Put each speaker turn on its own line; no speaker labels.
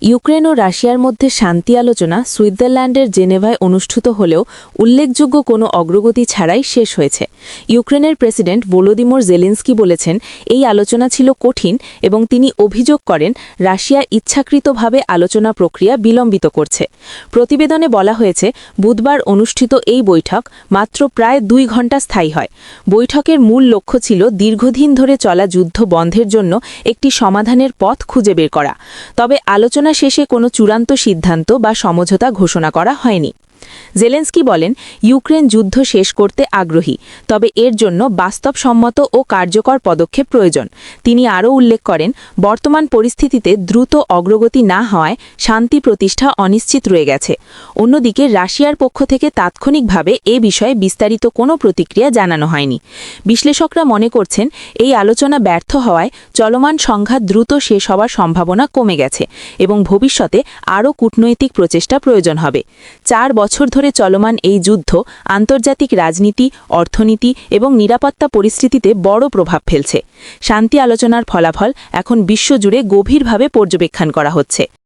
Ukraine ও রাশিয়ার মধ্যে শান্তি আলোচনা সুইজারল্যান্ডের জেনেভায় অনুষ্ঠিত হলেও উল্লেখযোগ্য কোনো অগ্রগতি ছাড়াই শেষ হয়েছে। ইউক্রেনের প্রেসিডেন্ট ভলোদিমির জেলেনস্কি বলেছেন, এই আলোচনা ছিল কঠিন এবং তিনি অভিযোগ করেন রাশিয়া ইচ্ছাকৃতভাবে আলোচনা প্রক্রিয়া বিলম্বিত করছে। প্রতিবেদনে বলা হয়েছে, বুধবার অনুষ্ঠিত এই বৈঠক মাত্র প্রায় 2 ঘণ্টা স্থায়ী হয়। বৈঠকের মূল লক্ষ্য ছিল দীর্ঘদিন ধরে চলা যুদ্ধ বন্ধের জন্য একটি সমাধানের পথ খুঁজে বের করা। তবে আলোচনা শেষে কোনো চূড়ান্ত সিদ্ধান্ত বা সমঝোতা ঘোষণা করা হয়নি। জেলেনস্কি বলেন, ইউক্রেন যুদ্ধ শেষ করতে আগ্রহী, তবে এর জন্য বাস্তবসম্মত ও কার্যকর পদক্ষেপ প্রয়োজন। তিনি আরও উল্লেখ করেন, বর্তমান পরিস্থিতিতে দ্রুত অগ্রগতি না হওয়ায় শান্তি প্রতিষ্ঠা অনিশ্চিত রয়ে গেছে। অন্যদিকে রাশিয়ার পক্ষ থেকে তাৎক্ষণিকভাবে এ বিষয়ে বিস্তারিত কোনো প্রতিক্রিয়া জানানো হয়নি। বিশ্লেষকরা মনে করছেন, এই আলোচনা ব্যর্থ হওয়ায় চলমান সংঘাত দ্রুত শেষ হওয়ার সম্ভাবনা কমে গেছে এবং ভবিষ্যতে আরও কূটনৈতিক প্রচেষ্টা প্রয়োজন হবে। 4 বছর ধরে চলমান এই যুদ্ধ আন্তর্জাতিক রাজনীতি, অর্থনীতি এবং নিরাপত্তা পরিস্থিতিতে বড় প্রভাব ফেলছে। শান্তি আলোচনার ফলাফল এখন বিশ্বজুড়ে গভীরভাবে পর্যবেক্ষণ করা হচ্ছে।